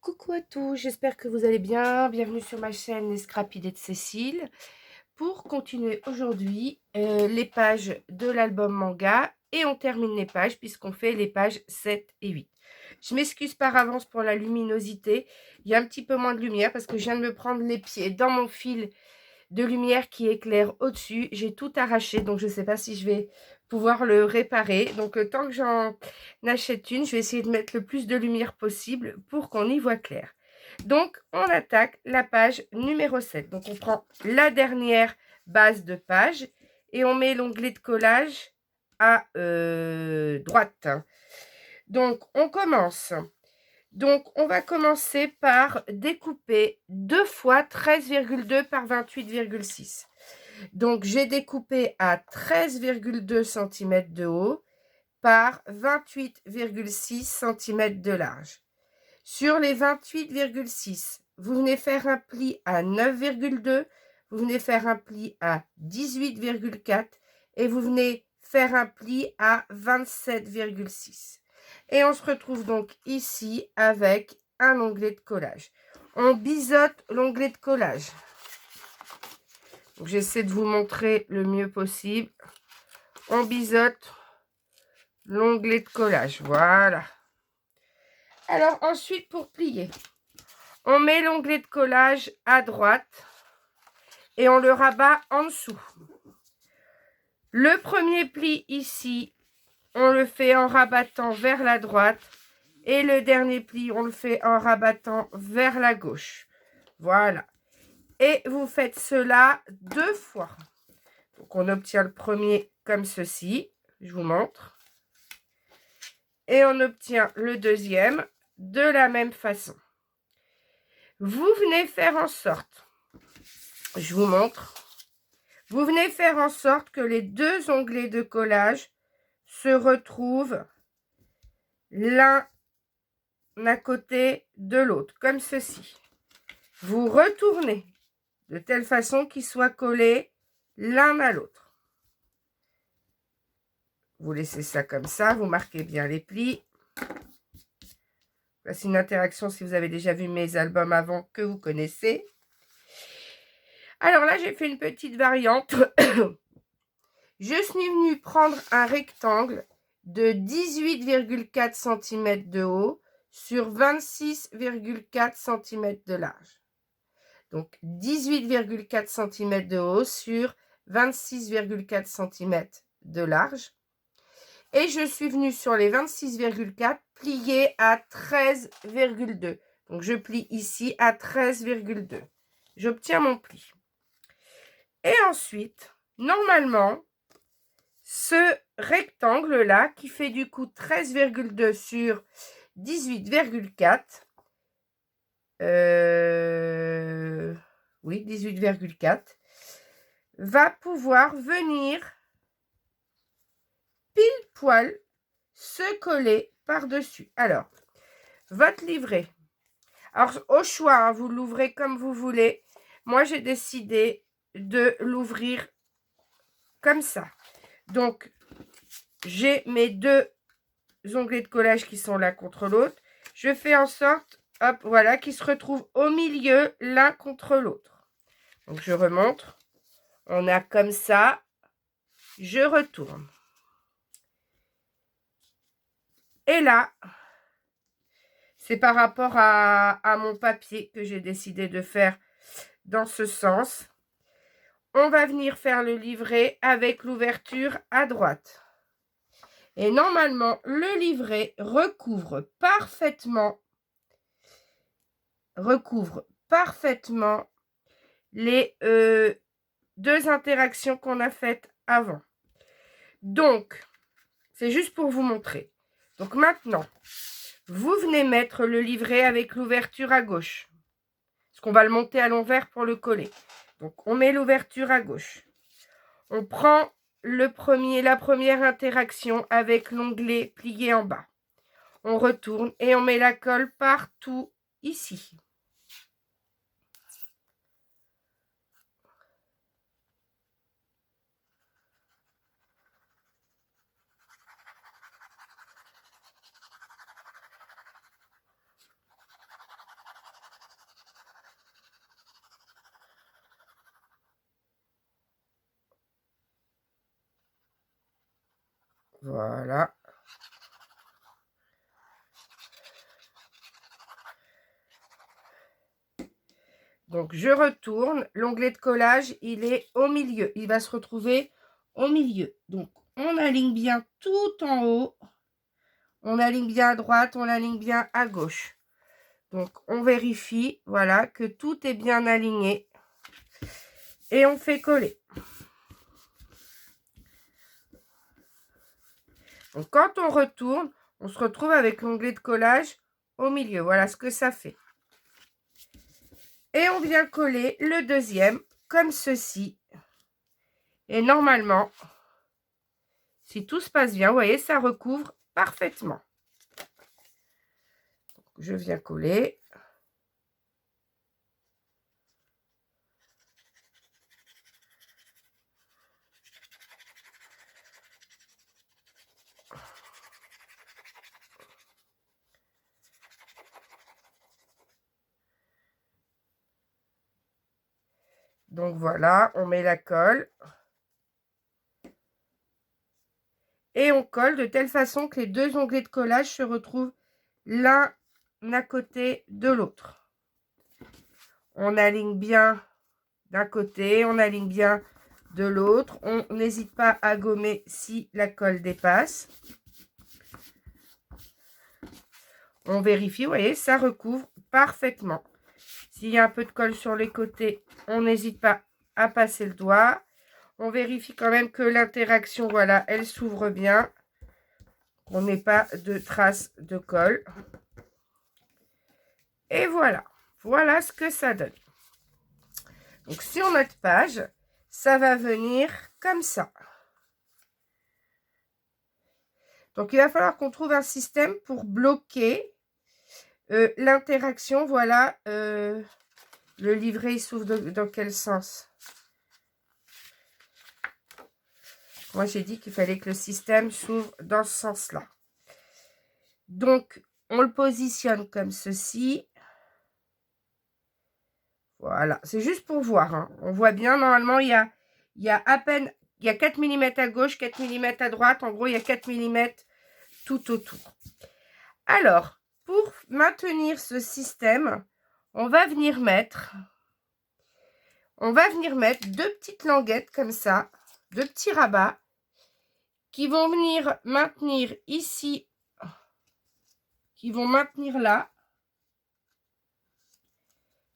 Coucou à tous, j'espère que vous allez bien. Bienvenue sur ma chaîne Les Scrapidés de Cécile pour continuer aujourd'hui les pages de l'album manga et on termine les pages puisqu'on fait les pages 7 et 8. Je m'excuse par avance pour la luminosité. Il y a un petit peu moins de lumière parce que je viens de me prendre les pieds dans mon fil de lumière qui éclaire au-dessus. J'ai tout arraché, donc je ne sais pas si je vais pouvoir le réparer. Donc, le temps que j'en achète une, je vais essayer de mettre le plus de lumière possible pour qu'on y voit clair. Donc, on attaque la page numéro 7. Donc, on prend la dernière base de page et on met l'onglet de collage à droite. Donc, on commence. Donc, on va commencer par découper 2 fois 13,2 par 28,6. Donc, j'ai découpé à 13,2 cm de haut par 28,6 cm de large. Sur les 28,6, vous venez faire un pli à 9,2, vous venez faire un pli à 18,4 et vous venez faire un pli à 27,6. Et on se retrouve donc ici avec un onglet de collage. On biseaute l'onglet de collage. J'essaie de vous montrer le mieux possible. On biseaute l'onglet de collage. Voilà. Alors ensuite, pour plier, on met l'onglet de collage à droite et on le rabat en dessous. Le premier pli ici, on le fait en rabattant vers la droite. Et le dernier pli, on le fait en rabattant vers la gauche. Voilà. Et vous faites cela 2 fois. Donc, on obtient le premier comme ceci. Je vous montre. Et on obtient le deuxième de la même façon. Vous venez faire en sorte, je vous montre, vous venez faire en sorte que les deux onglets de collage se retrouvent l'un à côté de l'autre, comme ceci. Vous retournez de telle façon qu'ils soient collés l'un à l'autre. Vous laissez ça comme ça, vous marquez bien les plis. C'est une interaction si vous avez déjà vu mes albums avant que vous connaissez. Alors là, j'ai fait une petite variante. Je suis venue prendre un rectangle de 18,4 cm de haut sur 26,4 cm de large. Donc 18,4 cm de haut sur 26,4 cm de large. Et je suis venue sur les 26,4 plier à 13,2. Donc je plie ici à 13,2. J'obtiens mon pli. Et ensuite, normalement, ce rectangle-là, qui fait du coup 13,2 sur 18,4, oui, 18,4, va pouvoir venir pile poil se coller par-dessus. Alors, votre livret. Alors, au choix, hein, vous l'ouvrez comme vous voulez. Moi, j'ai décidé de l'ouvrir comme ça. Donc, j'ai mes deux onglets de collage qui sont l'un contre l'autre. Je fais en sorte, hop, voilà, qu'ils se retrouvent au milieu l'un contre l'autre. Donc, je remonte. On a comme ça. Je retourne. Et là, c'est par rapport à mon papier que j'ai décidé de faire dans ce sens. On va venir faire le livret avec l'ouverture à droite. Et normalement, le livret recouvre parfaitement les deux interactions qu'on a faites avant. Donc, c'est juste pour vous montrer. Donc maintenant, vous venez mettre le livret avec l'ouverture à gauche. Parce qu'on va le monter à l'envers pour le coller. Donc, on met l'ouverture à gauche. On prend la première interaction avec l'onglet plié en bas. On retourne et on met la colle partout ici. Voilà. Donc, je retourne. L'onglet de collage, il est au milieu. Il va se retrouver au milieu. Donc, on aligne bien tout en haut. On aligne bien à droite, on aligne bien à gauche. Donc, on vérifie, voilà, que tout est bien aligné. Et on fait coller. Donc, quand on retourne, on se retrouve avec l'onglet de collage au milieu. Voilà ce que ça fait. Et on vient coller le deuxième, comme ceci. Et normalement, si tout se passe bien, vous voyez, ça recouvre parfaitement. Donc, je viens coller. Donc voilà, on met la colle. Et on colle de telle façon que les deux onglets de collage se retrouvent l'un à côté de l'autre. On aligne bien d'un côté, on aligne bien de l'autre. On n'hésite pas à gommer si la colle dépasse. On vérifie, vous voyez, ça recouvre parfaitement. S'il y a un peu de colle sur les côtés, on n'hésite pas à passer le doigt. On vérifie quand même que l'interaction, voilà, elle s'ouvre bien. On n'ait pas de traces de colle. Et voilà. Voilà ce que ça donne. Donc, sur notre page, ça va venir comme ça. Donc, il va falloir qu'on trouve un système pour bloquer l'interaction. Voilà, le livret, il s'ouvre dans quel sens? Moi, j'ai dit qu'il fallait que le système s'ouvre dans ce sens-là. Donc, on le positionne comme ceci. Voilà, c'est juste pour voir. Hein. On voit bien, normalement, il y a à peine, il y a 4 mm à gauche, 4 mm à droite. En gros, il y a 4 mm tout autour. Alors, pour maintenir ce système, on va venir mettre deux petites languettes comme ça, deux petits rabats, qui vont venir maintenir ici, qui vont maintenir là,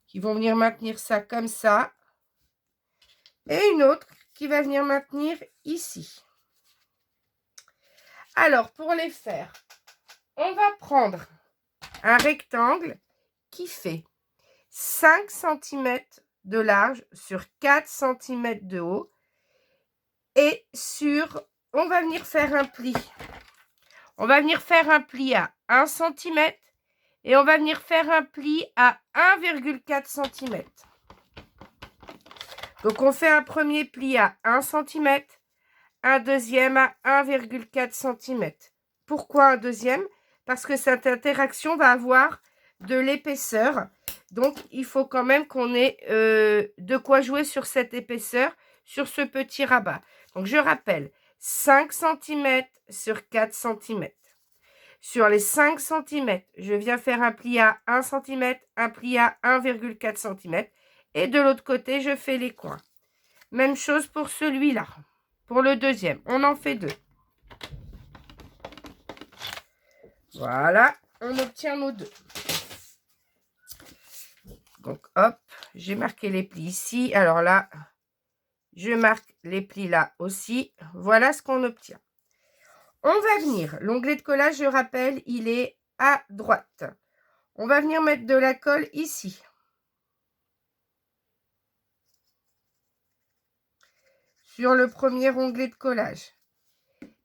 qui vont venir maintenir ça comme ça, et une autre qui va venir maintenir ici. Alors, pour les faire, on va prendre un rectangle qui fait 5 cm de large sur 4 cm de haut, et on va venir faire un pli. On va venir faire un pli à 1 cm et on va venir faire un pli à 1,4 cm. Donc, on fait un premier pli à 1 cm, un deuxième à 1,4 cm. Pourquoi un deuxième? Parce que cette interaction va avoir de l'épaisseur. Donc, il faut quand même qu'on ait de quoi jouer sur cette épaisseur, sur ce petit rabat. Donc, je rappelle, 5 cm sur 4 cm. Sur les 5 cm, je viens faire un pli à 1 cm, un pli à 1,4 cm. Et de l'autre côté, je fais les coins. Même chose pour celui-là. Pour le deuxième, on en fait deux. Voilà, on obtient nos deux. Donc, hop, j'ai marqué les plis ici. Alors là, je marque les plis là aussi. Voilà ce qu'on obtient. On va venir, l'onglet de collage, je rappelle, il est à droite. On va venir mettre de la colle ici. Sur le premier onglet de collage.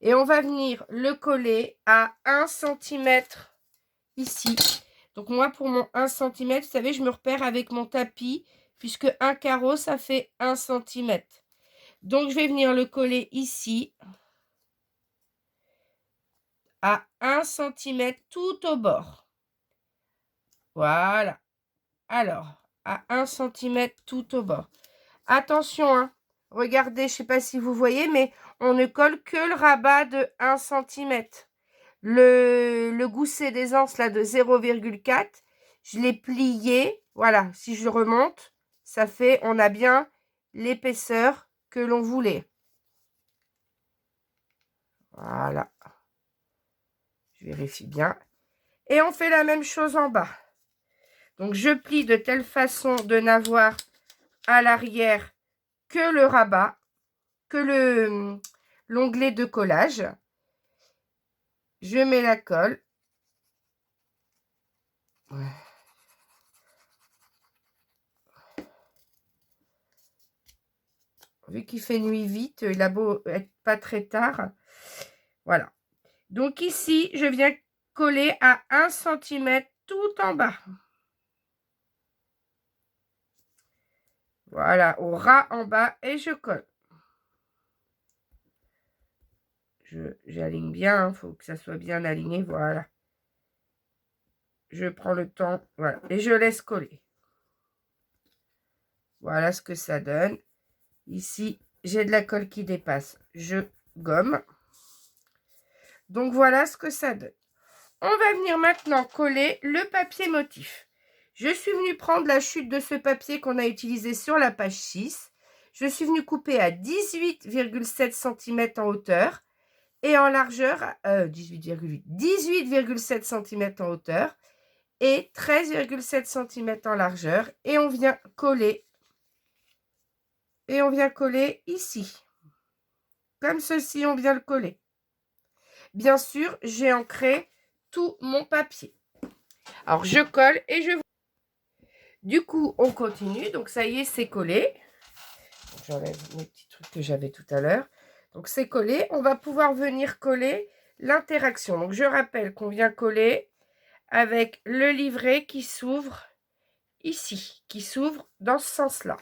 Et on va venir le coller à 1 cm ici. Donc moi, pour mon 1 cm, vous savez, je me repère avec mon tapis, puisque un carreau, ça fait 1 cm. Donc, je vais venir le coller ici, à 1 cm tout au bord. Voilà. Alors, à 1 cm tout au bord. Attention, hein. regardez, je ne sais pas si vous voyez, mais on ne colle que le rabat de 1 cm. Le gousset d'aisance là de 0,4, je l'ai plié. Voilà, si je remonte, ça fait, on a bien l'épaisseur que l'on voulait. Voilà. Je vérifie bien. Et on fait la même chose en bas. Donc, je plie de telle façon de n'avoir à l'arrière que le rabat, que l'onglet de collage. Je mets la colle. Ouais. Vu qu'il fait nuit vite, il a beau être pas très tard. Voilà. Donc ici, je viens coller à 1 cm tout en bas. Voilà, au ras en bas et je colle. J'aligne bien, il faut que ça soit bien aligné, voilà. Je prends le temps, voilà, et je laisse coller. Voilà ce que ça donne. Ici, j'ai de la colle qui dépasse, je gomme. Donc voilà ce que ça donne. On va venir maintenant coller le papier motif. Je suis venue prendre la chute de ce papier qu'on a utilisé sur la page 6. Je suis venue couper à 18,7 cm en hauteur et en largeur, 18,7 cm en hauteur et 13,7 cm en largeur. Et on vient coller. Et on vient coller ici. Comme ceci, on vient le coller. Bien sûr, j'ai ancré tout mon papier. Alors, je colle et je... Du coup, on continue. Donc, ça y est, c'est collé. J'enlève mes petits trucs que j'avais tout à l'heure. Donc, c'est collé. On va pouvoir venir coller l'interaction. Donc, je rappelle qu'on vient coller avec le livret qui s'ouvre ici, qui s'ouvre dans ce sens-là.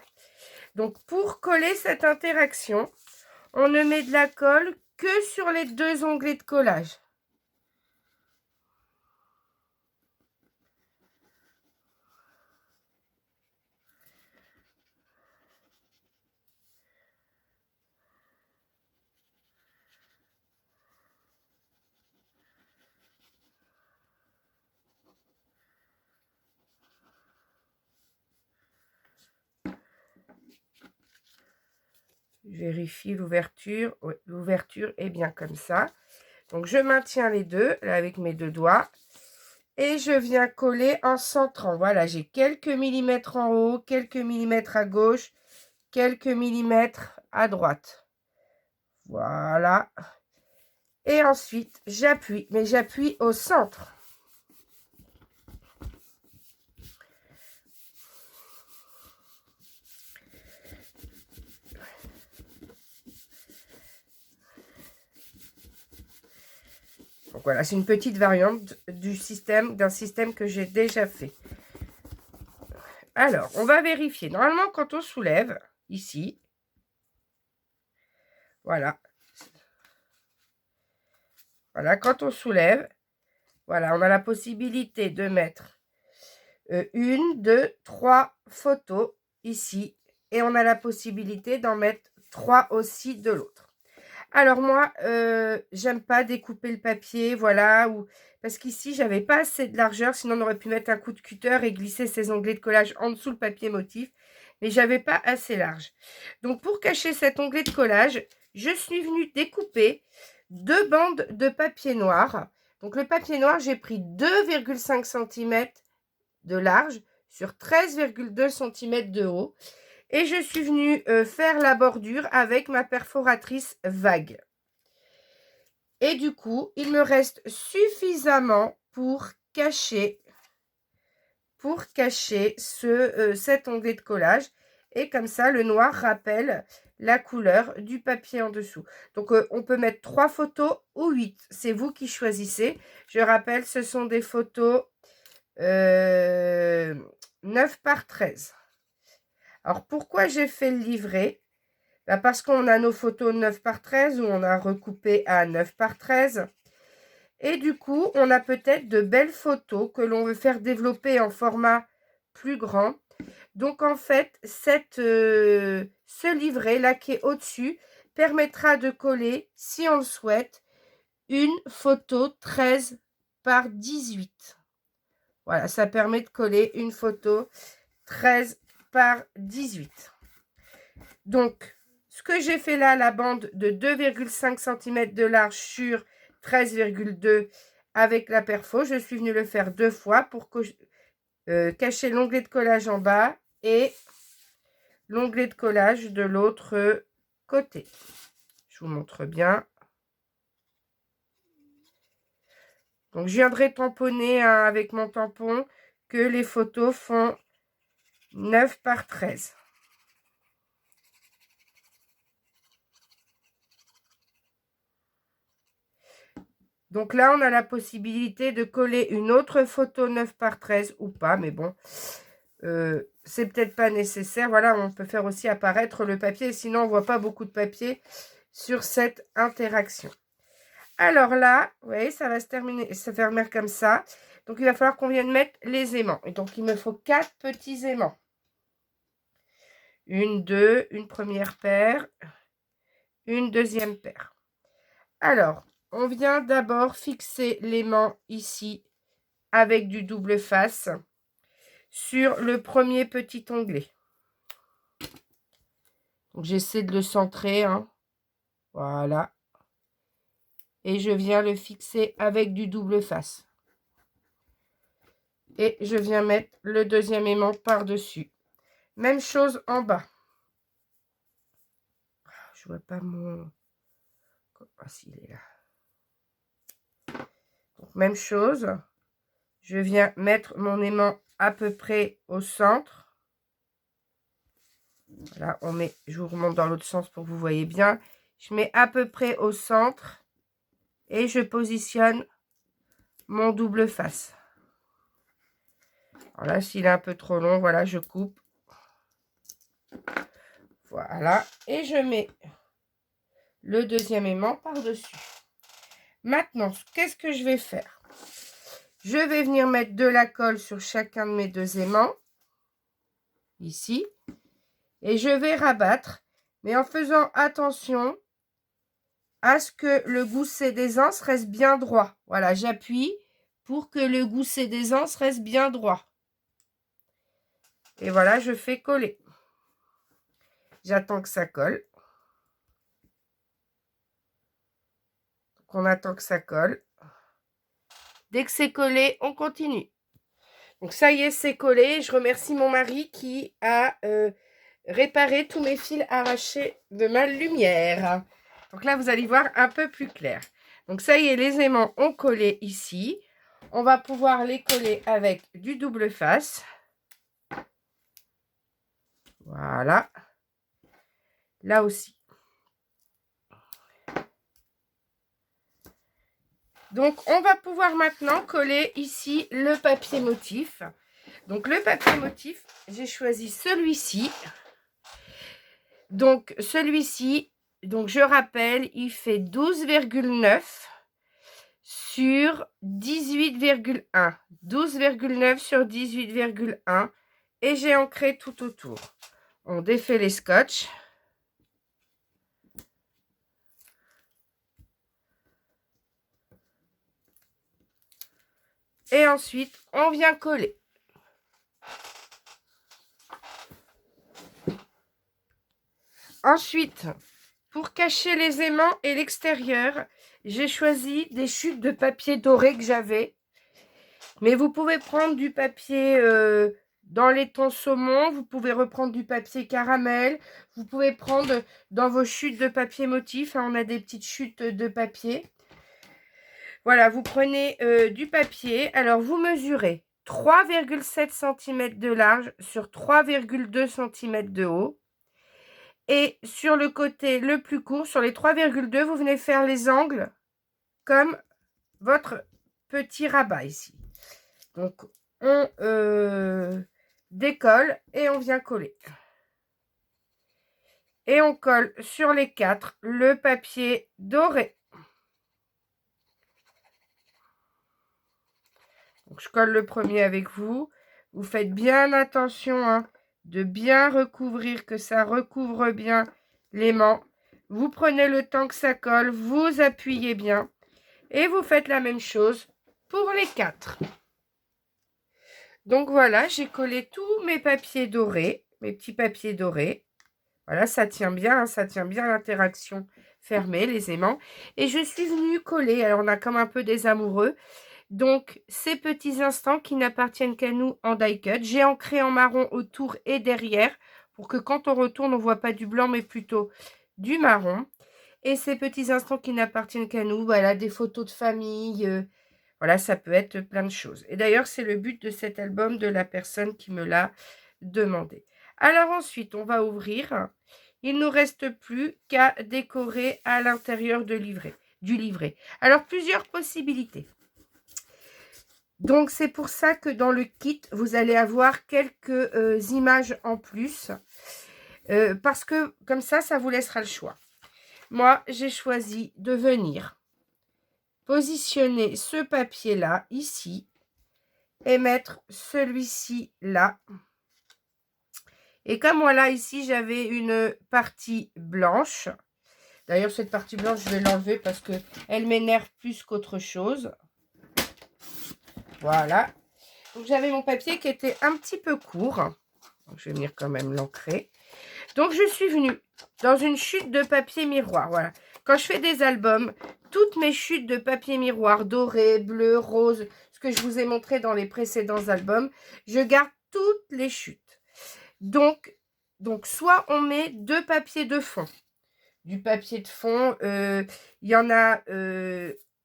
Donc, pour coller cette interaction, on ne met de la colle que sur les 2 onglets de collage. Je vérifie l'ouverture. Oui, l'ouverture est bien comme ça. Donc, je maintiens les deux là, avec mes 2 doigts. Et je viens coller en centrant. Voilà, j'ai quelques millimètres en haut, quelques millimètres à gauche, quelques millimètres à droite. Voilà. Et ensuite, j'appuie, mais j'appuie au centre. Donc voilà, c'est une petite variante d'un système que j'ai déjà fait. Alors, on va vérifier. Normalement, quand on soulève, ici, voilà. Voilà, quand on soulève, voilà, on a la possibilité de mettre 1, 2, 3 photos ici. Et on a la possibilité d'en mettre 3 aussi de l'autre. Alors moi, j'aime pas découper le papier, voilà, parce qu'ici, j'avais pas assez de largeur, sinon on aurait pu mettre un coup de cutter et glisser ces onglets de collage en dessous le papier motif, mais j'avais pas assez large. Donc pour cacher cet onglet de collage, je suis venue découper 2 bandes de papier noir. Donc le papier noir, j'ai pris 2,5 cm de large sur 13,2 cm de haut. Et je suis venue faire la bordure avec ma perforatrice vague. Et du coup, il me reste suffisamment pour cacher cet onglet de collage. Et comme ça, le noir rappelle la couleur du papier en dessous. Donc, on peut mettre 3 photos ou 8. C'est vous qui choisissez. Je rappelle, ce sont des photos 9 par 13. Alors, pourquoi j'ai fait le livret? Parce qu'on a nos photos 9 par 13 où on a recoupé à 9 par 13. Et du coup, on a peut-être de belles photos que l'on veut faire développer en format plus grand. Donc, en fait, ce livret là qui est au-dessus permettra de coller, si on le souhaite, une photo 13 par 18. Voilà, ça permet de coller une photo 13 par 18. Donc, ce que j'ai fait là, la bande de 2,5 cm de large sur 13,2 avec la perfo, je suis venue le faire 2 fois pour cacher l'onglet de collage en bas et l'onglet de collage de l'autre côté. Je vous montre bien. Donc, je viendrai tamponner avec mon tampon que les photos font 9 par 13. Donc là, on a la possibilité de coller une autre photo 9 par 13 ou pas, mais bon, c'est peut-être pas nécessaire. Voilà, on peut faire aussi apparaître le papier, sinon on voit pas beaucoup de papier sur cette interaction. Alors là, vous voyez, ça va se terminer, se fermer comme ça. Donc il va falloir qu'on vienne mettre les aimants. Et donc il me faut 4 petits aimants. Une première paire, une deuxième paire. Alors, on vient d'abord fixer l'aimant ici avec du double face sur le premier petit onglet. Donc j'essaie de le centrer, hein. Voilà. Et je viens le fixer avec du double face. Et je viens mettre le deuxième aimant par-dessus. Même chose en bas. Je vois pas mon... Ah, s'il est là. Donc, même chose. Je viens mettre mon aimant à peu près au centre. Là, on met... Je vous remonte dans l'autre sens pour que vous voyez bien. Je mets à peu près au centre. Et je positionne mon double face. Alors là, s'il est un peu trop long, voilà, je coupe. Voilà. Et je mets le deuxième aimant par-dessus. Maintenant, qu'est-ce que je vais faire? Je vais venir mettre de la colle sur chacun de mes deux aimants. Ici. Et je vais rabattre. Mais en faisant attention à ce que le gousset d'aisance reste bien droit. Voilà, j'appuie pour que le gousset d'aisance reste bien droit. Et voilà, je fais coller. J'attends que ça colle. Donc on attend que ça colle. Dès que c'est collé, on continue. Donc ça y est, c'est collé. Je remercie mon mari qui a réparé tous mes fils arrachés de ma lumière. Donc là, vous allez voir un peu plus clair. Donc ça y est, les aimants ont collé ici. On va pouvoir les coller avec du double face. Voilà. Là aussi. Donc, on va pouvoir maintenant coller ici le papier motif. Donc, le papier motif, j'ai choisi celui-ci. Donc, celui-ci, donc je rappelle, il fait 12,9 sur 18,1. 12,9 sur 18,1. Et j'ai ancré tout autour. On défait les scotch. Et ensuite, on vient coller. Ensuite, pour cacher les aimants et l'extérieur, j'ai choisi des chutes de papier doré que j'avais. Mais vous pouvez prendre du papier dans les tons saumon, vous pouvez reprendre du papier caramel, vous pouvez prendre dans vos chutes de papier motif, hein, on a des petites chutes de papier. Voilà, vous prenez du papier, alors vous mesurez 3,7 cm de large sur 3,2 cm de haut. Et sur le côté le plus court, sur les 3,2, vous venez faire les angles comme votre petit rabat ici. Donc, on décolle et on vient coller. Et on colle sur les 4 le papier doré. Donc, je colle le premier avec vous. Vous faites bien attention, hein. de bien recouvrir, que ça recouvre bien l'aimant. Vous prenez le temps que ça colle, vous appuyez bien et vous faites la même chose pour les 4. Donc voilà, j'ai collé tous mes papiers dorés, mes petits papiers dorés. Voilà, ça tient bien, hein, ça tient bien l'interaction fermée, les aimants. Et je suis venue coller, alors on a comme un peu des amoureux. Donc, ces petits instants qui n'appartiennent qu'à nous en die cut. J'ai ancré en marron autour et derrière pour que quand on retourne, on ne voit pas du blanc, mais plutôt du marron. Et ces petits instants qui n'appartiennent qu'à nous, voilà, des photos de famille. Voilà, ça peut être plein de choses. Et d'ailleurs, c'est le but de cet album de la personne qui me l'a demandé. Alors ensuite, on va ouvrir. Il ne nous reste plus qu'à décorer à l'intérieur du livret. Alors, plusieurs possibilités. Donc, c'est pour ça que dans le kit, vous allez avoir quelques images en plus. Parce que comme ça vous laissera le choix. Moi, j'ai choisi de venir positionner ce papier-là, ici, et mettre celui-ci là. Et comme voilà, ici, j'avais une partie blanche. D'ailleurs, cette partie blanche, je vais l'enlever parce qu'elle m'énerve plus qu'autre chose. Voilà. Donc, j'avais mon papier qui était un petit peu court. Donc, je vais venir quand même l'ancrer. Donc, je suis venue dans une chute de papier miroir. Voilà. Quand je fais des albums, toutes mes chutes de papier miroir, doré, bleu, rose, ce que je vous ai montré dans les précédents albums, je garde toutes les chutes. Donc soit on met 2 papiers de fond. Du papier de fond, il y en a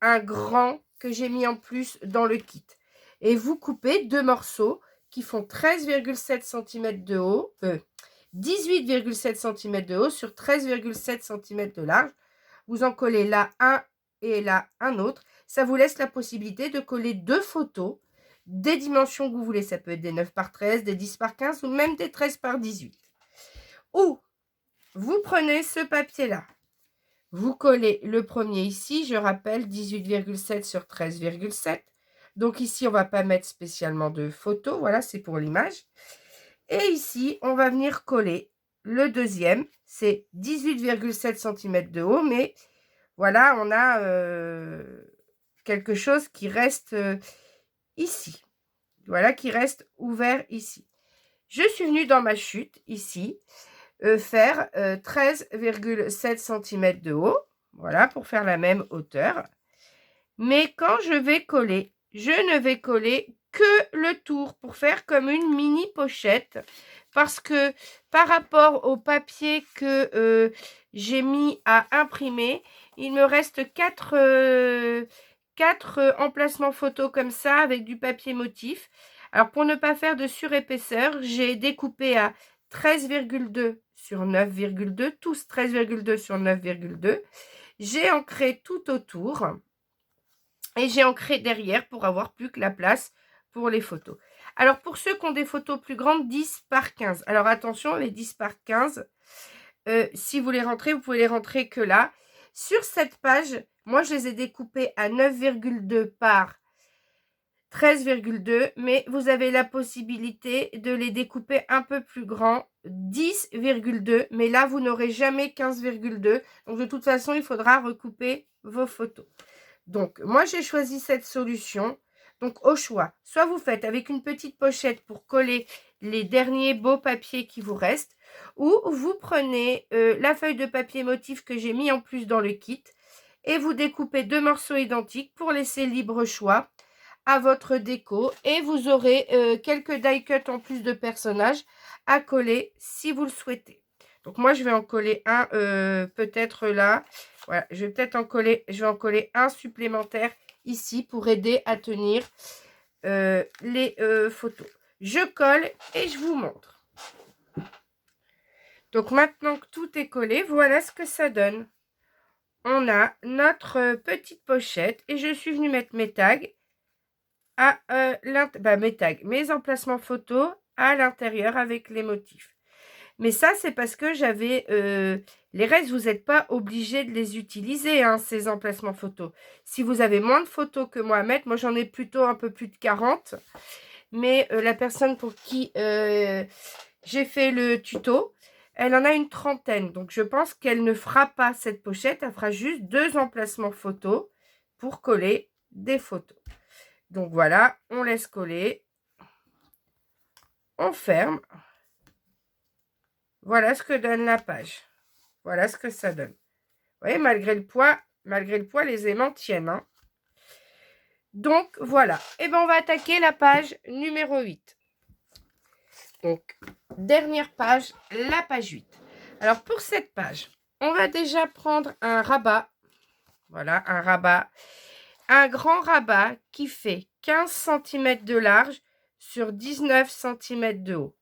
un grand que j'ai mis en plus dans le kit. Et vous coupez 2 morceaux qui font 13,7 cm de haut, 18,7 cm de haut sur 13,7 cm de large. Vous en collez là un et là un autre. Ça vous laisse la possibilité de coller 2 photos des dimensions que vous voulez. Ça peut être des 9 par 13, des 10 par 15 ou même des 13 par 18. Ou vous prenez ce papier-là. Vous collez le premier ici, je rappelle, 18,7 sur 13,7. Donc ici, on ne va pas mettre spécialement de photo. Voilà, c'est pour l'image. Et ici, on va venir coller le deuxième. C'est 18,7 cm de haut, mais voilà, on a quelque chose qui reste ici. Voilà, qui reste ouvert ici. Je suis venue dans ma chute, ici, faire 13,7 cm de haut. Voilà, pour faire la même hauteur. Mais quand je vais coller, je ne vais coller que le tour pour faire comme une mini pochette. Parce que par rapport au papier que j'ai mis à imprimer, il me reste 4 emplacements photos comme ça avec du papier motif. Alors pour ne pas faire de surépaisseur, j'ai découpé à 13,2 sur 9,2, tous 13,2 sur 9,2. J'ai ancré tout autour et j'ai ancré derrière pour avoir plus que la place pour les photos. Alors pour ceux qui ont des photos plus grandes, 10 par 15. Alors attention, les 10 par 15, si vous les rentrez, vous pouvez les rentrer que là. Sur cette page, moi je les ai découpées à 9,2 par 13,2, mais vous avez la possibilité de les découper un peu plus grands, 10,2, mais là vous n'aurez jamais 15,2. Donc de toute façon, il faudra recouper vos photos. Donc moi j'ai choisi cette solution. Donc au choix, soit vous faites avec une petite pochette pour coller les derniers beaux papiers qui vous restent, ou vous prenez la feuille de papier motif que j'ai mis en plus dans le kit et vous découpez 2 morceaux identiques pour laisser libre choix à votre déco et vous aurez quelques die cut en plus de personnages à coller si vous le souhaitez. Donc moi je vais en coller un peut-être là. Voilà, je vais peut-être en coller un supplémentaire ici pour aider à tenir les photos. Je colle et je vous montre. Donc maintenant que tout est collé, voilà ce que ça donne. On a notre petite pochette et je suis venue mettre mes tags à mes emplacements photos à l'intérieur avec les motifs. Mais ça, c'est parce que j'avais... les restes, vous n'êtes pas obligé de les utiliser, hein, ces emplacements photos. Si vous avez moins de photos que moi à mettre, moi j'en ai plutôt un peu plus de 40. Mais la personne pour qui j'ai fait le tuto. Elle en a une trentaine, donc je pense qu'elle ne fera pas cette pochette. Elle fera juste 2 emplacements photos pour coller des photos. Donc voilà, on laisse coller. On ferme. Voilà ce que donne la page. Voilà ce que ça donne. Vous voyez, malgré le poids, les aimants tiennent, hein. Donc, voilà. Et bien, on va attaquer la page numéro 8. Donc, dernière page, la page 8. Alors, pour cette page, on va déjà prendre un rabat. Voilà, un rabat. Un grand rabat qui fait 15 cm de large sur 19 cm de haut.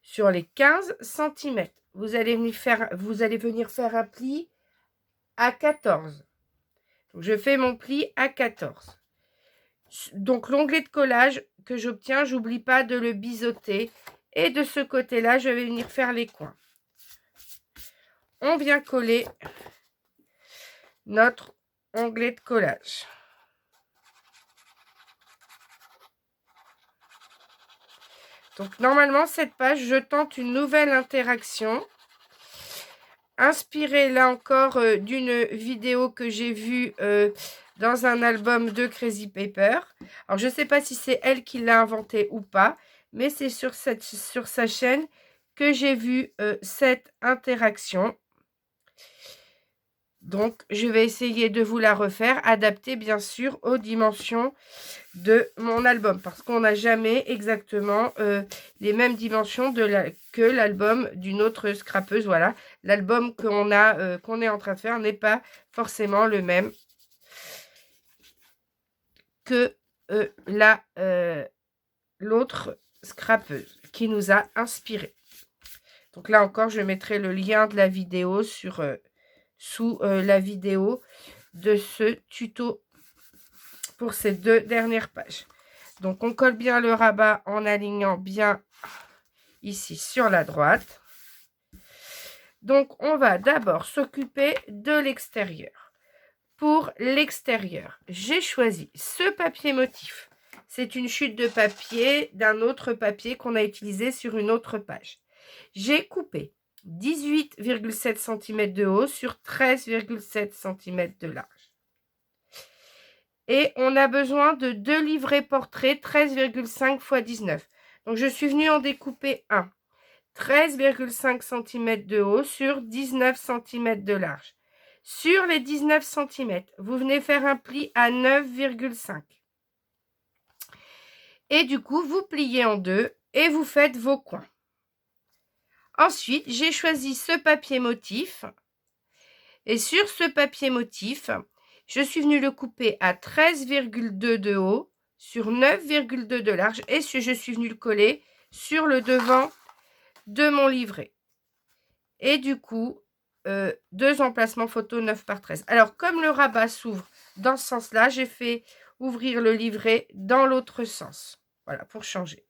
Sur les 15 cm, vous allez venir faire un pli à 14. Donc, je fais mon pli à 14. Donc, l'onglet de collage que j'obtiens, j'oublie pas de le biseauter. Et de ce côté-là, je vais venir faire les coins. On vient coller notre onglet de collage. Donc, normalement, cette page, je tente une nouvelle interaction. Inspirée, là encore, d'une vidéo que j'ai vue dans un album de Crazy Paper. Alors, je ne sais pas si c'est elle qui l'a inventé ou pas, mais c'est sur sa chaîne que j'ai vu cette interaction. Donc, je vais essayer de vous la refaire, adaptée bien sûr aux dimensions de mon album, parce qu'on n'a jamais exactement les mêmes dimensions que l'album d'une autre scrapeuse. Voilà, l'album qu'on est en train de faire n'est pas forcément le même que l'autre scrapeuse qui nous a inspiré. Donc là encore, je mettrai le lien de la vidéo sous la vidéo de ce tuto pour ces 2 dernières pages. Donc, on colle bien le rabat en alignant bien ici sur la droite. Donc, on va d'abord s'occuper de l'extérieur. Pour l'extérieur, j'ai choisi ce papier motif. C'est une chute de papier d'un autre papier qu'on a utilisé sur une autre page. J'ai coupé 18,7 cm de haut sur 13,7 cm de large. Et on a besoin de 2 livrets portraits 13,5 x 19. Donc, je suis venue en découper un. 13,5 cm de haut sur 19 cm de large. Sur les 19 cm, vous venez faire un pli à 9,5. Et du coup, vous pliez en deux et vous faites vos coins. Ensuite, j'ai choisi ce papier motif. Et sur ce papier motif, je suis venue le couper à 13,2 de haut sur 9,2 de large et je suis venue le coller sur le devant de mon livret. Et du coup, 2 emplacements photo 9 par 13. Alors, comme le rabat s'ouvre dans ce sens-là, j'ai fait ouvrir le livret dans l'autre sens. Voilà, pour changer.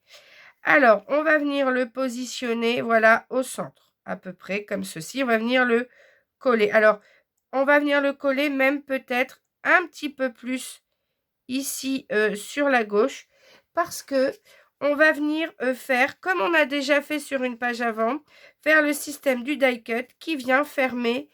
Alors, on va venir le positionner, voilà, au centre, à peu près comme ceci. On va venir le coller. Alors, on va venir le coller même peut-être un petit peu plus ici sur la gauche parce que on va venir faire, comme on a déjà fait sur une page avant, faire le système du die cut qui vient fermer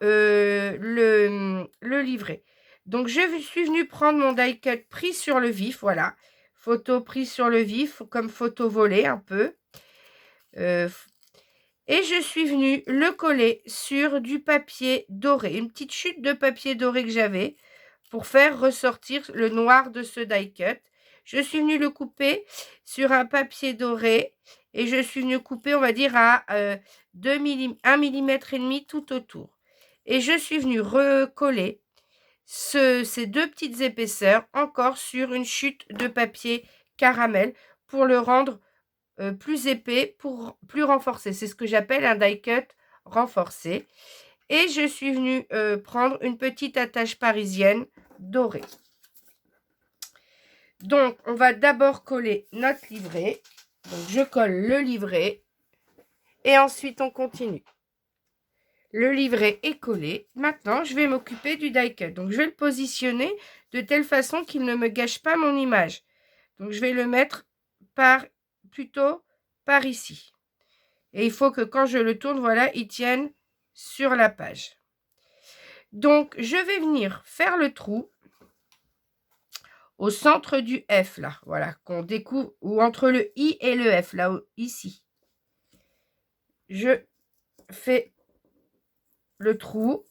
le livret. Donc, je suis venue prendre mon die cut pris sur le vif, voilà. Photo prise sur le vif, comme photo volée un peu. Et je suis venue le coller sur du papier doré, une petite chute de papier doré que j'avais pour faire ressortir le noir de ce die cut. Je suis venue le couper sur un papier doré et je suis venue couper, on va dire, à 1 mm et demi tout autour. Et je suis venue recoller ces 2 petites épaisseurs encore sur une chute de papier caramel pour le rendre plus épais, pour plus renforcer. C'est ce que j'appelle un die cut renforcé. Et je suis venue prendre une petite attache parisienne dorée. Donc, on va d'abord coller notre livret. Donc, je colle le livret. Et ensuite, on continue. Le livret est collé. Maintenant, je vais m'occuper du die cut. Donc, je vais le positionner de telle façon qu'il ne me gâche pas mon image. Donc, je vais le mettre plutôt par ici. Et il faut que quand je le tourne, voilà, il tienne sur la page. Donc, je vais venir faire le trou au centre du F, là. Voilà, qu'on découvre, ou entre le I et le F, là, ici. Je fais le trou.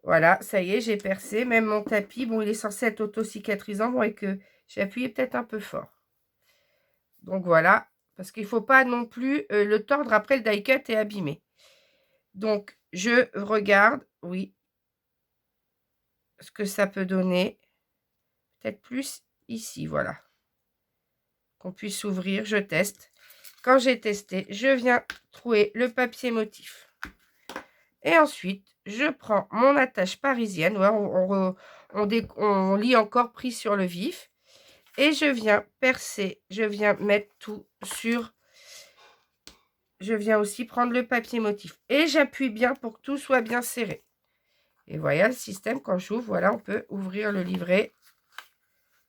Voilà, ça y est, j'ai percé. Même mon tapis, bon, il est censé être auto-cicatrisant, bon, et que j'ai appuyé peut-être un peu fort. Donc, voilà, parce qu'il ne faut pas non plus le tordre après le die cut et abîmer. Donc, je regarde, oui, ce que ça peut donner. Peut-être plus ici, voilà. Qu'on puisse ouvrir, je teste. Quand j'ai testé, je viens trouer le papier motif. Et ensuite, je prends mon attache parisienne. Voilà, on lit encore pris sur le vif. Et je viens percer, je viens mettre tout sur... Je viens aussi prendre le papier motif. Et j'appuie bien pour que tout soit bien serré. Et voilà le système, quand j'ouvre, voilà, on peut ouvrir le livret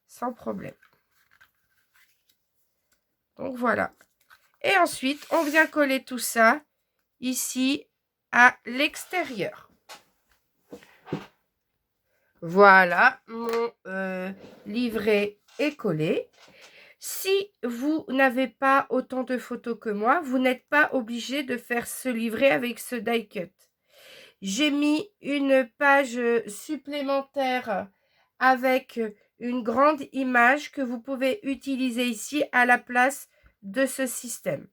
sans problème. Donc voilà. Et ensuite, on vient coller tout ça ici à l'extérieur. Voilà, mon livret est collé. Si vous n'avez pas autant de photos que moi, vous n'êtes pas obligé de faire ce livret avec ce die cut. J'ai mis une page supplémentaire avec une grande image que vous pouvez utiliser ici à la place de ce système.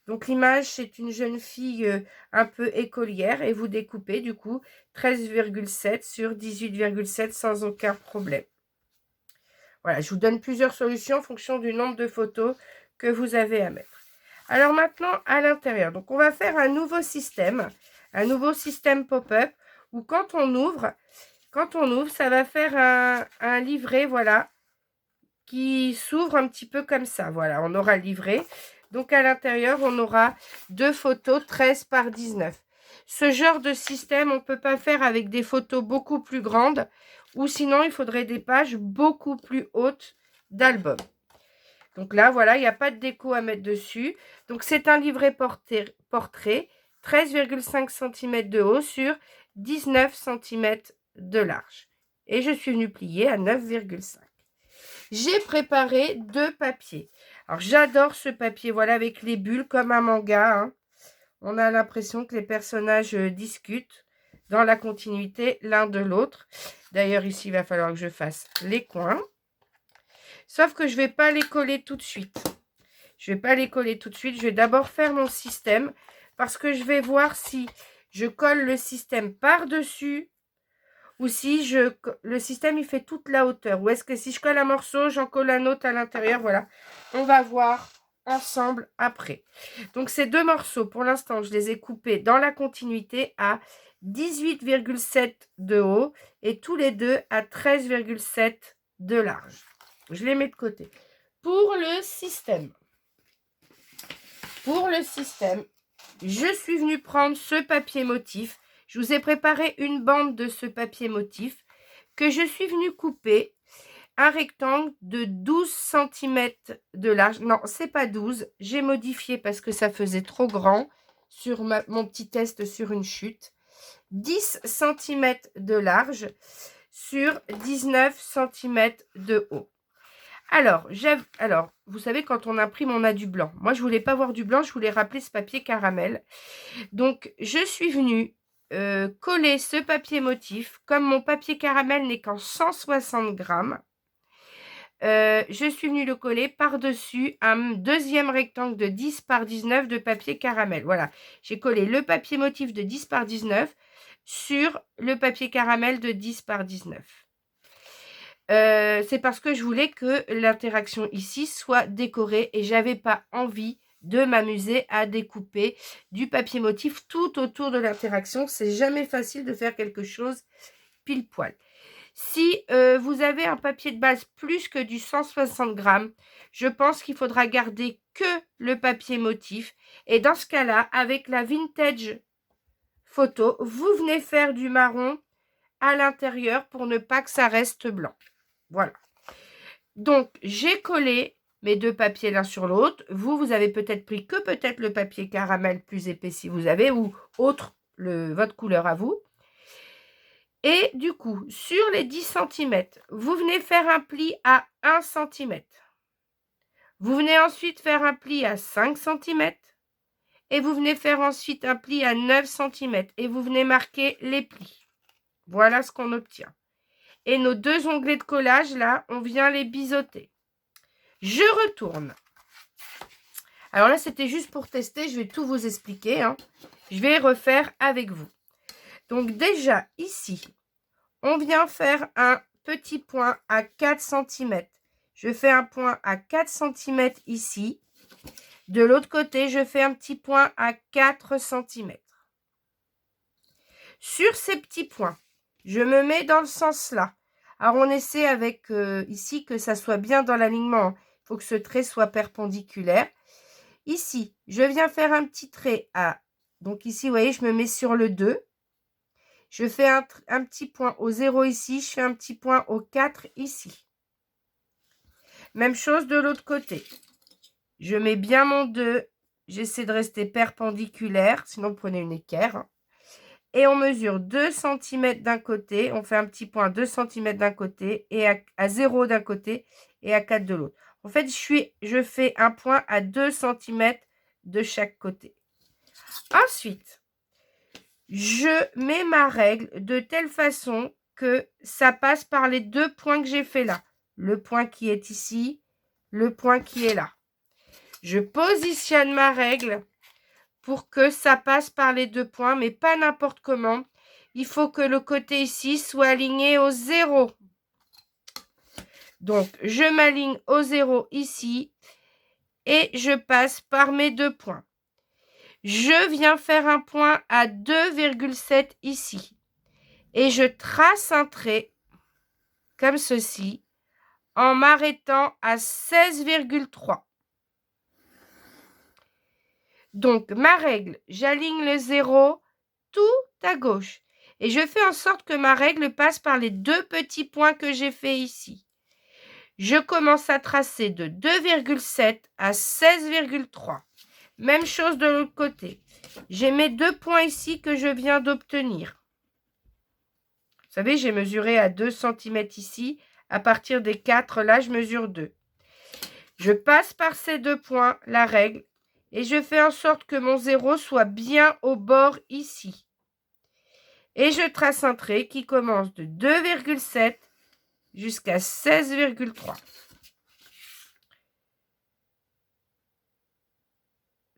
Donc l'image, c'est une jeune fille un peu écolière et vous découpez du coup 13,7 sur 18,7 sans aucun problème. Voilà, je vous donne plusieurs solutions en fonction du nombre de photos que vous avez à mettre. Alors maintenant, à l'intérieur, donc on va faire un nouveau système pop-up où quand on ouvre, ça va faire un livret, voilà, qui s'ouvre un petit peu comme ça. Voilà, on aura le livret. Donc, à l'intérieur, on aura 2 photos 13 par 19. Ce genre de système, on ne peut pas faire avec des photos beaucoup plus grandes ou sinon, il faudrait des pages beaucoup plus hautes d'album. Donc là, voilà, il n'y a pas de déco à mettre dessus. Donc, c'est un livret portrait 13,5 cm de haut sur 19 cm de large. Et je suis venue plier à 9,5. J'ai préparé 2 papiers. Alors, j'adore ce papier, voilà, avec les bulles, comme un manga. Hein. On a l'impression que les personnages discutent dans la continuité l'un de l'autre. D'ailleurs, ici, il va falloir que je fasse les coins. Sauf que je ne vais pas les coller tout de suite. Je ne vais pas les coller tout de suite. Je vais d'abord faire mon système parce que je vais voir si je colle le système par-dessus ou si le système, il fait toute la hauteur. Ou est-ce que si je colle un morceau, j'en colle un autre à l'intérieur. Voilà, on va voir ensemble après. Donc, ces 2 morceaux, pour l'instant, je les ai coupés dans la continuité à 18,7 de haut et tous les deux à 13,7 de large. Je les mets de côté. Pour le système, je suis venue prendre ce papier motif. Je vous ai préparé une bande de ce papier motif que je suis venue couper un rectangle de 12 cm de large. Non, c'est pas 12. J'ai modifié parce que ça faisait trop grand sur mon petit test sur une chute. 10 cm de large sur 19 cm de haut. Alors, vous savez, quand on imprime, on a du blanc. Moi, je ne voulais pas voir du blanc, je voulais rappeler ce papier caramel. Donc, je suis venue coller ce papier motif. Comme mon papier caramel n'est qu'en 160 grammes, je suis venue le coller par-dessus un deuxième rectangle de 10 par 19 de papier caramel. Voilà, j'ai collé le papier motif de 10 par 19 sur le papier caramel de 10 par 19. C'est parce que je voulais que l'interaction ici soit décorée et j'avais pas envie de m'amuser à découper du papier motif tout autour de l'interaction. C'est jamais facile de faire quelque chose pile poil. Si vous avez un papier de base plus que du 160 grammes, je pense qu'il faudra garder que le papier motif. Et dans ce cas-là, avec la vintage photo, vous venez faire du marron à l'intérieur pour ne pas que ça reste blanc. Voilà. Donc, j'ai collé mes deux papiers l'un sur l'autre. Vous avez peut-être pris que peut-être le papier caramel plus épais si vous avez, ou autre, votre couleur à vous. Et du coup, sur les 10 cm, vous venez faire un pli à 1 cm. Vous venez ensuite faire un pli à 5 cm. Et vous venez faire ensuite un pli à 9 cm. Et vous venez marquer les plis. Voilà ce qu'on obtient. Et nos deux onglets de collage, là, on vient les biseauter. Je retourne. Alors là, c'était juste pour tester. Je vais tout vous expliquer, hein. Je vais refaire avec vous. Donc déjà, ici, on vient faire un petit point à 4 cm. Je fais un point à 4 cm ici. De l'autre côté, je fais un petit point à 4 cm. Sur ces petits points, je me mets dans le sens là. Alors, on essaie avec ici que ça soit bien dans l'alignement. Il faut que ce trait soit perpendiculaire. Ici, je viens faire un petit trait à... Donc ici, vous voyez, je me mets sur le 2. Je fais un petit point au 0 ici. Je fais un petit point au 4 ici. Même chose de l'autre côté. Je mets bien mon 2. J'essaie de rester perpendiculaire. Sinon, vous prenez une équerre. Et on mesure 2 cm d'un côté. On fait un petit point 2 cm d'un côté. Et à 0 d'un côté. Et à 4 de l'autre. En fait, je fais un point à 2 cm de chaque côté. Ensuite, je mets ma règle de telle façon que ça passe par les deux points que j'ai fait là. Le point qui est ici, le point qui est là. Je positionne ma règle pour que ça passe par les deux points, mais pas n'importe comment. Il faut que le côté ici soit aligné au 0. Donc, je m'aligne au 0 ici et je passe par mes deux points. Je viens faire un point à 2,7 ici. Et je trace un trait comme ceci en m'arrêtant à 16,3. Donc, ma règle, j'aligne le 0 tout à gauche. Et je fais en sorte que ma règle passe par les deux petits points que j'ai fait ici. Je commence à tracer de 2,7 à 16,3. Même chose de l'autre côté. J'ai mes deux points ici que je viens d'obtenir. Vous savez, j'ai mesuré à 2 cm ici. À partir des 4, là, je mesure 2. Je passe par ces deux points, la règle, et je fais en sorte que mon 0 soit bien au bord ici. Et je trace un trait qui commence de 2,7 jusqu'à 16,3.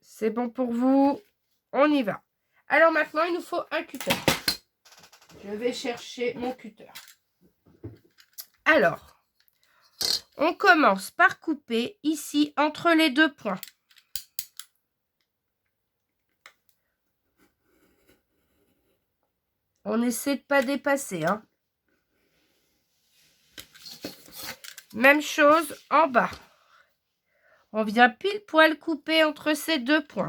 C'est bon pour vous? On y va. Alors maintenant, il nous faut un cutter. Je vais chercher mon cutter. Alors, on commence par couper ici entre les deux points. On essaie de ne pas dépasser, hein. Même chose en bas. On vient pile poil couper entre ces deux points.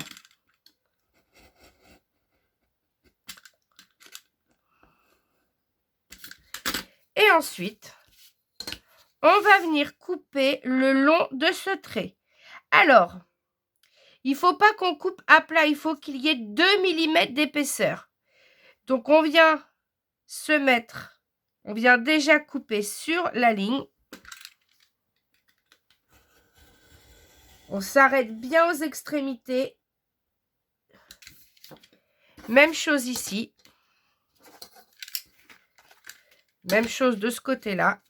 Et ensuite, on va venir couper le long de ce trait. Alors, il ne faut pas qu'on coupe à plat, il faut qu'il y ait 2 mm d'épaisseur. Donc, on vient se mettre, on vient déjà couper sur la ligne. On s'arrête bien aux extrémités. Même chose ici. Même chose de ce côté-là.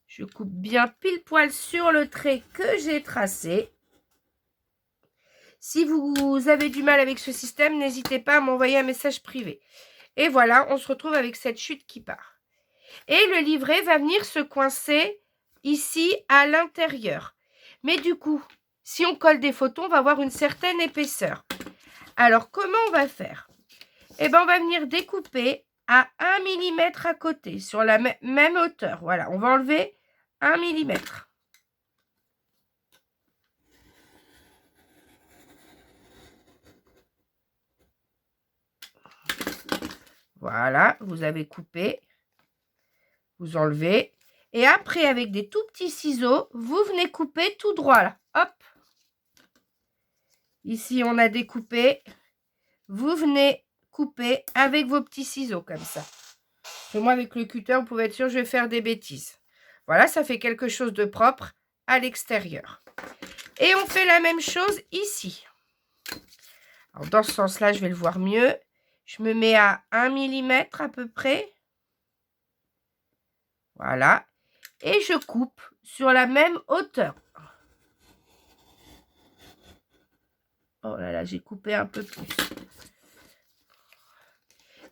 Je coupe bien pile poil sur le trait que j'ai tracé. Si vous avez du mal avec ce système, n'hésitez pas à m'envoyer un message privé. Et voilà, on se retrouve avec cette chute qui part. Et le livret va venir se coincer ici à l'intérieur. Mais du coup, si on colle des photos, on va avoir une certaine épaisseur. Alors, comment on va faire? Eh bien, on va venir découper à 1 mm à côté, sur la même hauteur. Voilà, on va enlever 1 mm. Voilà, vous avez coupé. Vous enlevez. Et après, avec des tout petits ciseaux, vous venez couper tout droit là. Hop. Ici, on a découpé. Vous venez couper avec vos petits ciseaux comme ça. Parce que moi, avec le cutter, vous pouvez être sûr, je vais faire des bêtises. Voilà, ça fait quelque chose de propre à l'extérieur. Et on fait la même chose ici. Alors, dans ce sens-là, je vais le voir mieux. Je me mets à 1 mm à peu près. Voilà. Et je coupe sur la même hauteur. Oh là là, j'ai coupé un peu plus.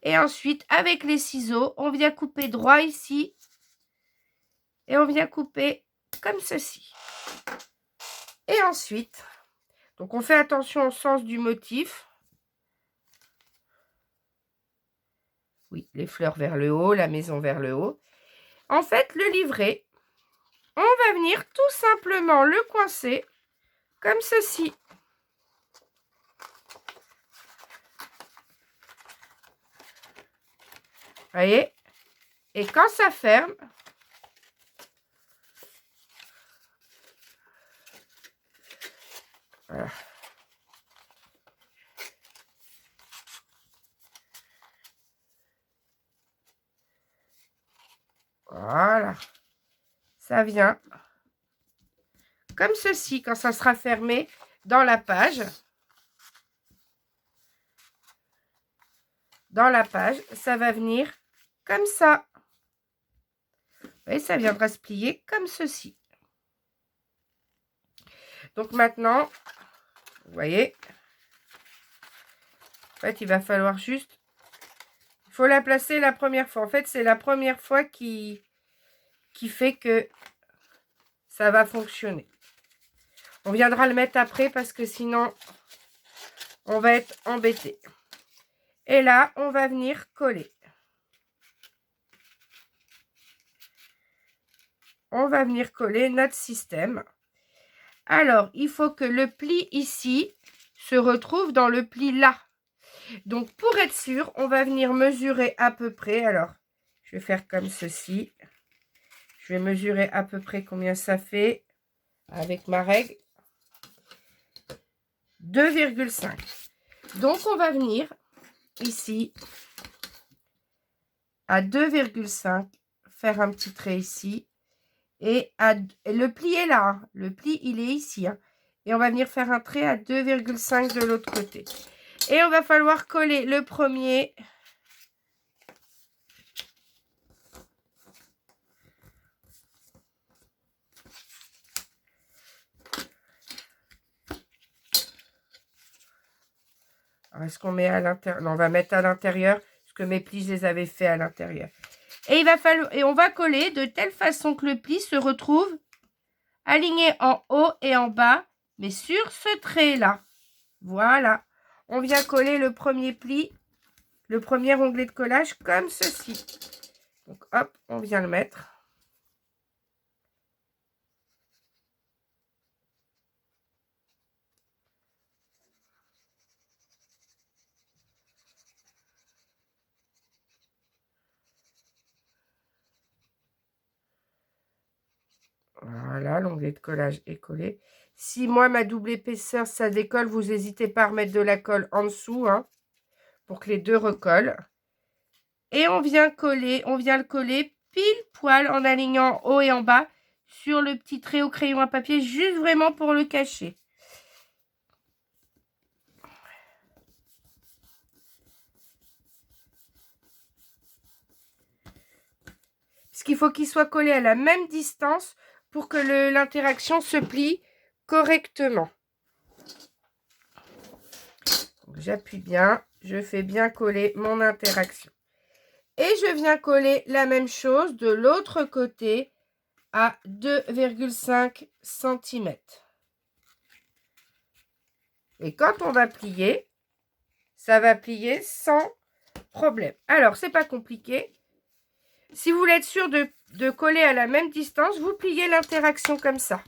Et ensuite, avec les ciseaux, on vient couper droit ici. Et on vient couper comme ceci. Et ensuite, donc on fait attention au sens du motif. Oui, les fleurs vers le haut, la maison vers le haut. En fait, le livret, on va venir tout simplement le coincer comme ceci. Voyez? Et quand ça ferme, voilà. Voilà. Ça vient comme ceci quand ça sera fermé dans la page. Dans la page, ça va venir comme ça. Vous voyez, ça viendra se plier comme ceci. Donc maintenant, vous voyez, en fait, il va falloir juste, il faut la placer la première fois. En fait, c'est la première fois qui fait que ça va fonctionner. On viendra le mettre après parce que sinon, on va être embêté. Et là, on va venir coller. On va venir coller notre système. Alors, il faut que le pli ici se retrouve dans le pli là. Donc, pour être sûr, on va venir mesurer à peu près. Alors, je vais faire comme ceci. Je vais mesurer à peu près combien ça fait avec ma règle. 2,5. Donc, on va venir ici à 2,5, faire un petit trait ici. Et le pli est là. Hein. Le pli, il est ici. Hein. Et on va venir faire un trait à 2,5 de l'autre côté. Et on va falloir coller le premier. Est-ce qu'on met à l'intérieur? Non, on va mettre à l'intérieur, parce que mes plis, je les avais fait à l'intérieur. Et il va falloir, et on va coller de telle façon que le pli se retrouve aligné en haut et en bas, mais sur ce trait-là. Voilà. On vient coller le premier pli, le premier onglet de collage, comme ceci. Donc, hop, on vient le mettre. Voilà, l'onglet de collage est collé. Si moi, ma double épaisseur, ça décolle, vous n'hésitez pas à remettre de la colle en dessous, hein, pour que les deux recollent. Et on vient le coller pile poil en alignant haut et en bas sur le petit trait au crayon à papier, juste vraiment pour le cacher. Parce qu'il faut qu'il soit collé à la même distance pour que l'interaction se plie correctement. J'appuie bien, je fais bien coller mon interaction. Et je viens coller la même chose de l'autre côté à 2,5 cm. Et quand on va plier, ça va plier sans problème. Alors, c'est pas compliqué. Si vous voulez être sûr de coller à la même distance, vous pliez l'interaction comme ça.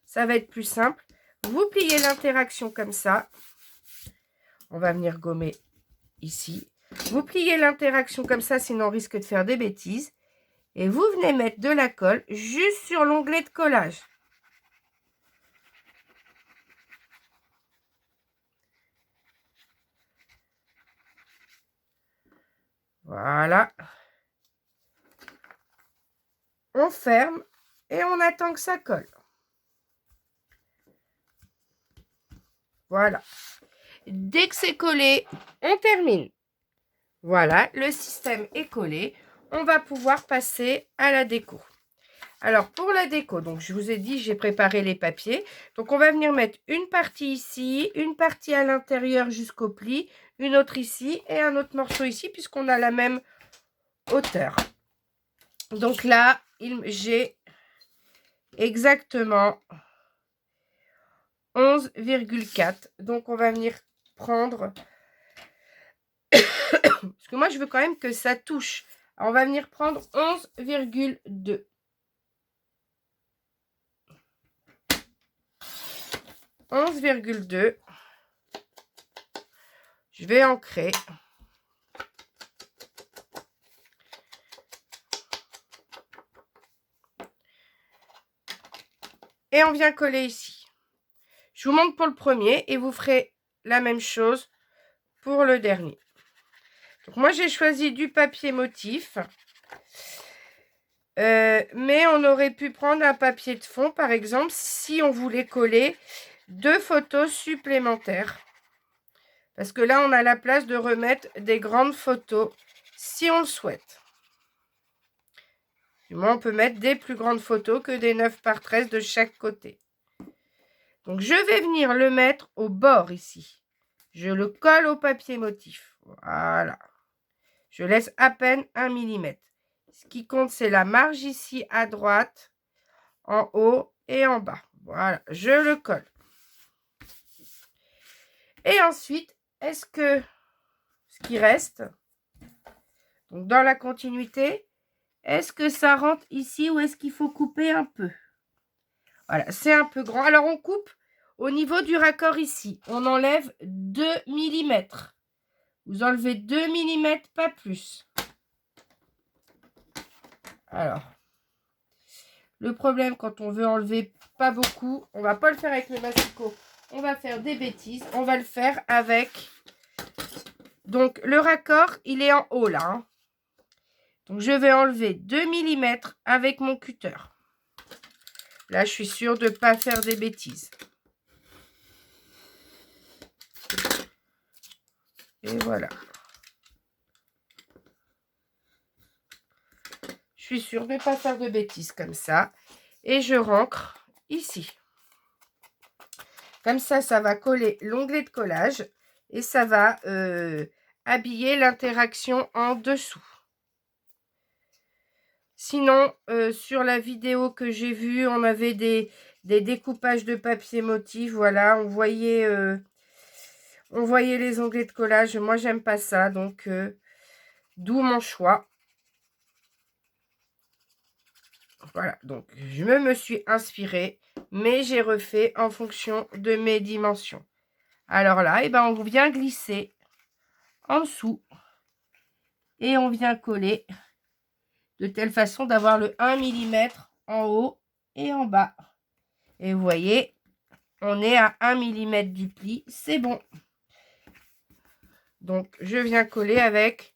Ça va être plus simple. Vous pliez l'interaction comme ça. On va venir gommer ici. Vous pliez l'interaction comme ça, sinon on risque de faire des bêtises. Et vous venez mettre de la colle juste sur l'onglet de collage. Voilà. On ferme et on attend que ça colle. Voilà. Dès que c'est collé, on termine. Voilà, le système est collé. On va pouvoir passer à la déco. Alors, pour la déco, donc je vous ai dit, j'ai préparé les papiers. Donc, on va venir mettre une partie ici, une partie à l'intérieur jusqu'au pli, une autre ici et un autre morceau ici, puisqu'on a la même hauteur. Donc là, j'ai exactement 11,4. Donc, on va venir prendre... Parce que moi, je veux quand même que ça touche. Alors, on va venir prendre 11,2. 11,2. Je vais ancrer. Et on vient coller ici. Je vous montre pour le premier et vous ferez la même chose pour le dernier. Donc moi, j'ai choisi du papier motif. Mais on aurait pu prendre un papier de fond, par exemple, si on voulait coller 2 photos supplémentaires. Parce que là, on a la place de remettre des grandes photos, si on le souhaite. Du moins, on peut mettre des plus grandes photos que des 9 par 13 de chaque côté. Donc, je vais venir le mettre au bord ici. Je le colle au papier motif. Voilà. Je laisse à peine 1 mm. Ce qui compte, c'est la marge ici à droite, en haut et en bas. Voilà, je le colle. Et ensuite, est-ce que ce qui reste, donc dans la continuité, est-ce que ça rentre ici ou est-ce qu'il faut couper un peu? Voilà, c'est un peu grand. Alors, on coupe au niveau du raccord ici. On enlève 2 mm. Vous enlevez 2 mm, pas plus. Alors, le problème quand on veut enlever pas beaucoup, on va pas le faire avec le massicot. On va faire des bêtises. On va le faire avec... Donc, le raccord, il est en haut là. Hein. Donc, je vais enlever 2 mm avec mon cutter. Là, je suis sûre de ne pas faire des bêtises. Et voilà. Je suis sûre de ne pas faire de bêtises comme ça. Et je rancre ici. Comme ça, ça va coller l'onglet de collage. Et ça va habiller l'interaction en dessous. Sinon, sur la vidéo que j'ai vue, on avait des découpages de papier motif. Voilà, on voyait les onglets de collage. Moi, j'aime pas ça. Donc, d'où mon choix. Voilà, donc je me suis inspirée, mais j'ai refait en fonction de mes dimensions. Alors là, eh ben, on vient glisser en dessous et on vient coller de telle façon d'avoir le 1 mm en haut et en bas. Et vous voyez, on est à 1 mm du pli, c'est bon. Donc, je viens coller avec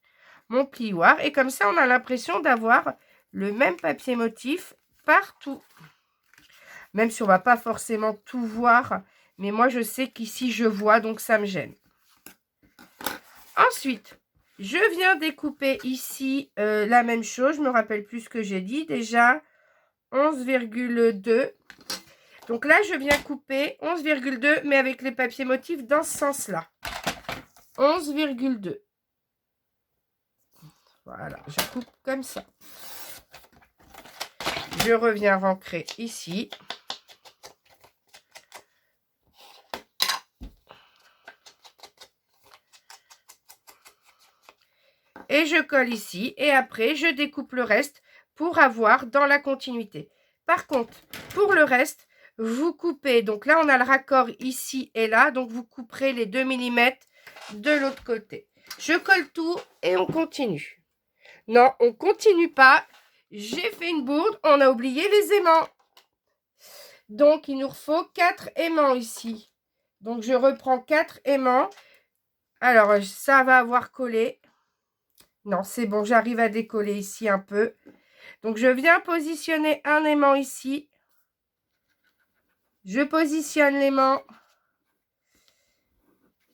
mon plioir et comme ça, on a l'impression d'avoir le même papier motif partout. Même si on ne va pas forcément tout voir, mais moi, je sais qu'ici, je vois, donc ça me gêne. Ensuite, je viens découper ici la même chose. Je ne me rappelle plus ce que j'ai dit. Déjà, 11,2. Donc là, je viens couper 11,2, mais avec les papiers motifs dans ce sens-là. 11,2. Voilà, je coupe comme ça. Je reviens rancrer ici. Et je colle ici. Et après, je découpe le reste pour avoir dans la continuité. Par contre, pour le reste, vous coupez. Donc là, on a le raccord ici et là. Donc, vous couperez les 2 mm de l'autre côté. Je colle tout et on continue. Non, on ne continue pas. j'ai fait une bourde, on a oublié les aimants. Donc, il nous faut 4 aimants ici. Donc, je reprends 4 aimants. Alors, ça va avoir collé. Non, c'est bon, j'arrive à décoller ici un peu. Donc, je viens positionner un aimant ici. Je positionne l'aimant.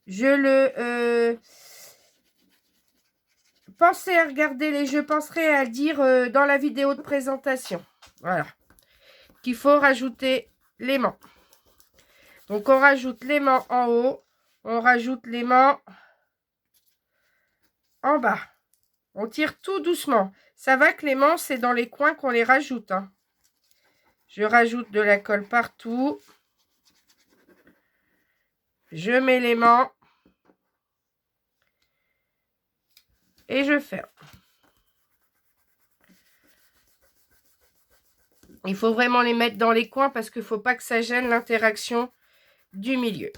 Je le... pensez à regarder les... Je penserai à dire dans la vidéo de présentation. Voilà. Qu'il faut rajouter l'aimant. Donc, on rajoute l'aimant en haut. On rajoute l'aimant en bas. On tire tout doucement. Ça va que l'aimant, c'est dans les coins qu'on les rajoute. Hein. Je rajoute de la colle partout. Je mets l'aimant. Et je ferme. Il faut vraiment les mettre dans les coins parce qu'il ne faut pas que ça gêne l'interaction du milieu.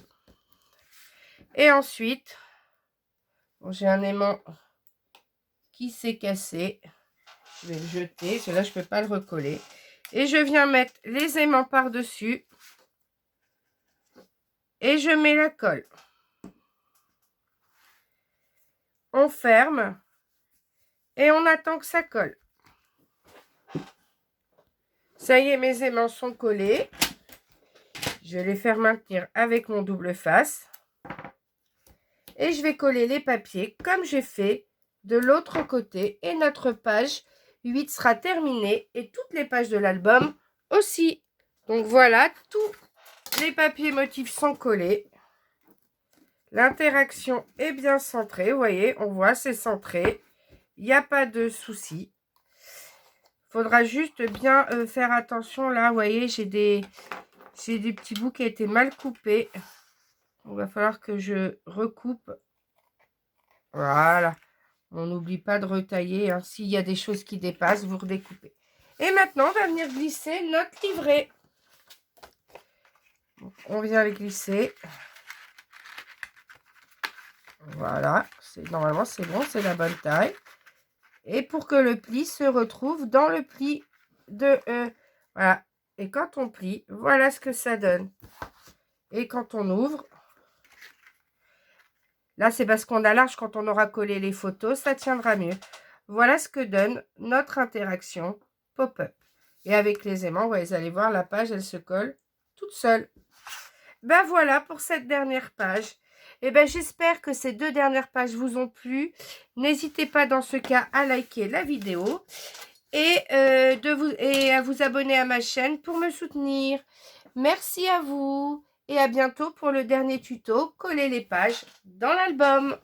Et ensuite, bon, j'ai un aimant qui s'est cassé. Je vais le jeter. Celui-là, je ne peux pas le recoller. Et je viens mettre les aimants par-dessus. Et je mets la colle. On ferme. Et on attend que ça colle. Ça y est, mes aimants sont collés. Je vais les faire maintenir avec mon double face. Et je vais coller les papiers comme j'ai fait de l'autre côté. Et notre page 8 sera terminée. Et toutes les pages de l'album aussi. Donc voilà, tous les papiers motifs sont collés. L'interaction est bien centrée. Vous voyez, on voit, c'est centré. Il n'y a pas de souci. Il faudra juste bien faire attention. Là, vous voyez, j'ai des petits bouts qui ont été mal coupés. Il va falloir que je recoupe. Voilà. On n'oublie pas de retailler. Hein. S'il y a des choses qui dépassent, vous redécoupez. Et maintenant, on va venir glisser notre livret. Donc, on vient le glisser. Voilà. Normalement, c'est bon. C'est la bonne taille. Et pour que le pli se retrouve dans le pli de... voilà. Et quand on plie, voilà ce que ça donne. Et quand on ouvre... Là, c'est parce qu'on a large. Quand on aura collé les photos, ça tiendra mieux. Voilà ce que donne notre interaction pop-up. Et avec les aimants, vous allez voir, la page, elle se colle toute seule. Ben voilà pour cette dernière page. Et ben j'espère que ces 2 dernières pages vous ont plu. N'hésitez pas dans ce cas à liker la vidéo et à vous abonner à ma chaîne pour me soutenir. Merci à vous et à bientôt pour le dernier tuto, coller les pages dans l'album.